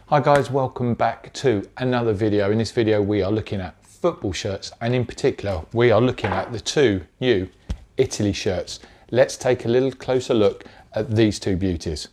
Hi guys, welcome back to another video. In this video we are looking at football shirts, and in particular we are looking at the two new Italy shirts. Let's take a little closer look at these two beauties.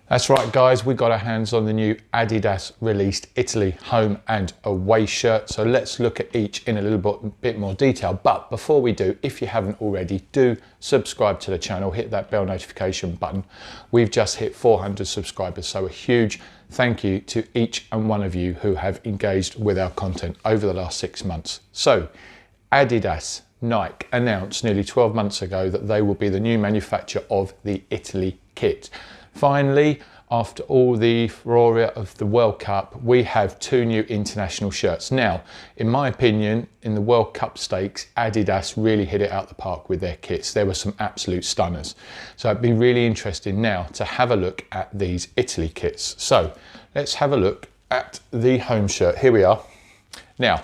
That's right guys, we got our hands on the new Adidas released Italy home and away shirt. So let's look at each in a little bit more detail. But before we do, if you haven't already, do subscribe to the channel, hit that bell notification button. We've just hit 400 subscribers, so a huge thank you to each and one of you who have engaged with our content over the last 6 months. So Adidas, Nike announced nearly 12 months ago that they will be the new manufacturer of the Italy kit. Finally, after all the furore of the World Cup, we have two new international shirts. Now, in my opinion, in the World Cup stakes, Adidas really hit it out the park with their kits. There were some absolute stunners. So it'd be really interesting now to have a look at these Italy kits. So let's have a look at the home shirt. Here we are. Now,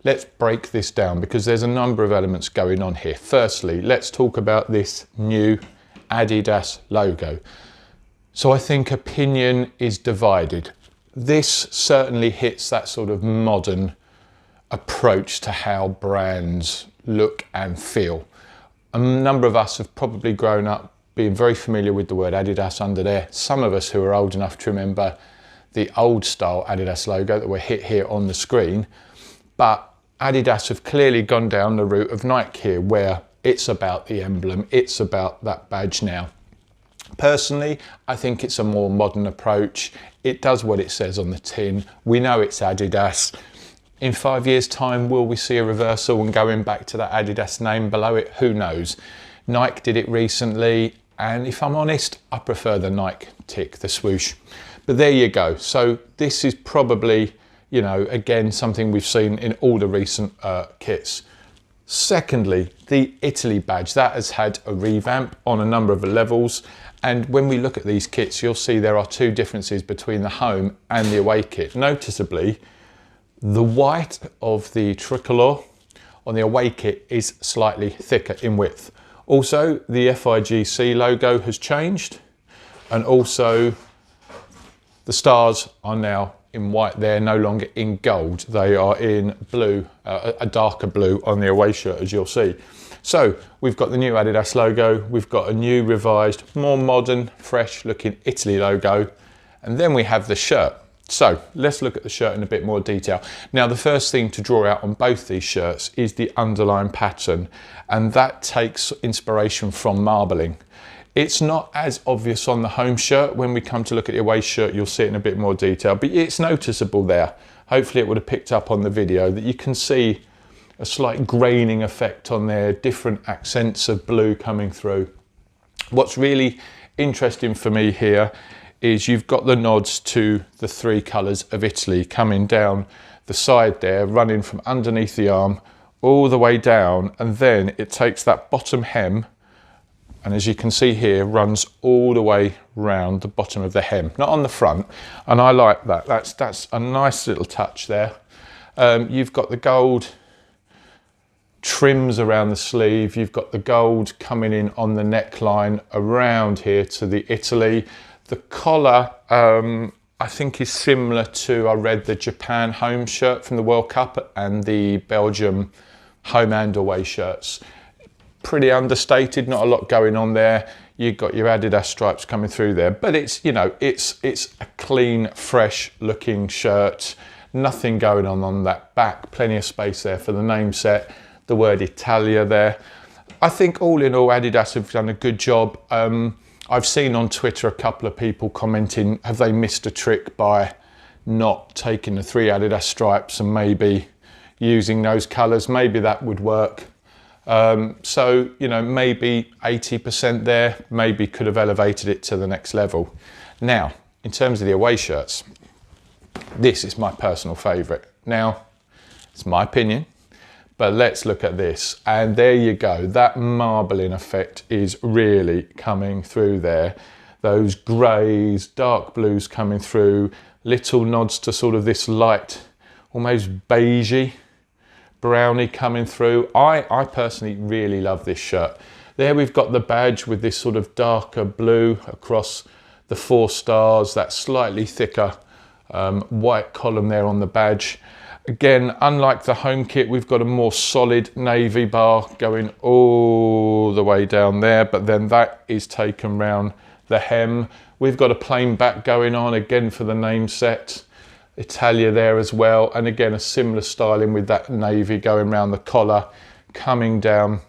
let's break this down because there's a number of elements going on here. Firstly, let's talk about this new Adidas logo. So I think opinion is divided. This certainly hits that sort of modern approach to how brands look and feel. A number of us have probably grown up being very familiar with the word Adidas under there. Some of us who are old enough to remember the old style Adidas logo that were hit here on the screen. But Adidas have clearly gone down the route of Nike here, where it's about the emblem, it's about that badge now. Personally, I think it's a more modern approach. It does what it says on the tin. We know it's Adidas. In 5 years' time, will we see a reversal and going back to that Adidas name below it? Who knows? Nike did it recently, and if I'm honest, I prefer the Nike tick, the swoosh. But there you go. So this is probably, you know, again, something we've seen in all the recent kits. Secondly, the Italy badge, that has had a revamp on a number of levels. And when we look at these kits, you'll see there are two differences between the home and the away kit. Noticeably, the white of the tricolour on the away kit is slightly thicker in width. Also, the FIGC logo has changed, and also the stars are now in white. They're no longer in gold. They are in blue, a darker blue on the away shirt, as you'll see. So we've got the new Adidas logo, we've got a new revised, more modern, fresh looking Italy logo, and then we have the shirt. So let's look at the shirt in a bit more detail. Now, the first thing to draw out on both these shirts is the underline pattern, and that takes inspiration from marbling. It's not as obvious on the home shirt. When we come to look at the away shirt, you'll see it in a bit more detail, but it's noticeable there. Hopefully it would have picked up on the video that you can see a slight graining effect on there, different accents of blue coming through. What's really interesting for me here is you've got the nods to the three colours of Italy coming down the side there, running from underneath the arm all the way down, and then it takes that bottom hem, and as you can see here, runs all the way round the bottom of the hem, not on the front, and I like that. That's a nice little touch there. You've got the gold trims around the sleeve. You've got the gold coming in on the neckline around here to the Italy. The collar, I think is similar to, I read, the Japan home shirt from the World Cup and the Belgium home and away shirts. Pretty understated, not a lot going on there. You've got your Adidas stripes coming through there, but it's, you know, it's a clean, fresh looking shirt. Nothing going on that back. Plenty of space there for the name set. The word Italia there. I think all in all, Adidas have done a good job. I've seen on Twitter a couple of people commenting, have they missed a trick by not taking the 3 Adidas stripes and maybe using those colours? Maybe that would work. So, you know, maybe 80% there, maybe could have elevated it to the next level. Now, in terms of the away shirts, this is my personal favourite. Now, it's my opinion, but let's look at this. And there you go. That marbling effect is really coming through there. Those greys, dark blues coming through, little nods to sort of this light, almost beigey, brownie coming through. I personally really love this shirt. There we've got the badge with this sort of darker blue across the 4 stars, that slightly thicker white column there on the badge. Again, unlike the home kit, we've got a more solid navy bar going all the way down there, but then that is taken round the hem. We've got a plain back going on, again for the name set. Italia there as well, and again a similar styling with that navy going around the collar, coming down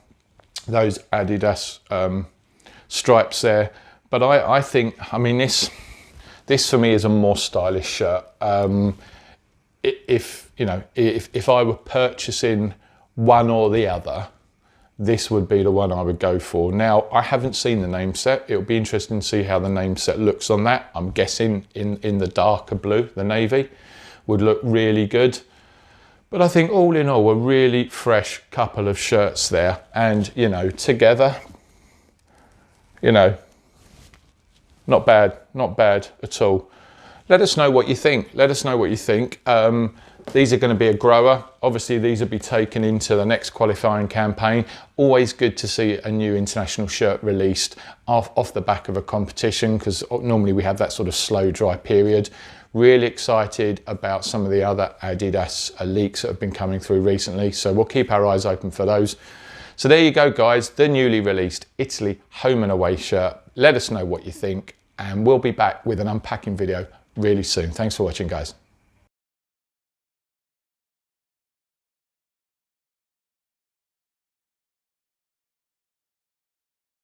those Adidas stripes there. But I think, I mean, this for me is a more stylish shirt. If I were purchasing one or the other, this would be the one I would go for. Now, I haven't seen the name set. It'll be interesting to see how the name set looks on that. I'm guessing in the darker blue, the navy, would look really good. But I think all in all, a really fresh couple of shirts there. And, you know, together, you know, not bad at all. Let us know what you think. Let us know what you think. These are going to be a grower. Obviously, these will be taken into the next qualifying campaign. Always good to see a new international shirt released off the back of a competition, because normally we have that sort of slow dry period. Really excited about some of the other Adidas leaks that have been coming through recently. So we'll keep our eyes open for those. So there you go, guys. The newly released Italy home and away shirt. Let us know what you think, and we'll be back with an unpacking video really soon. Thanks for watching, guys.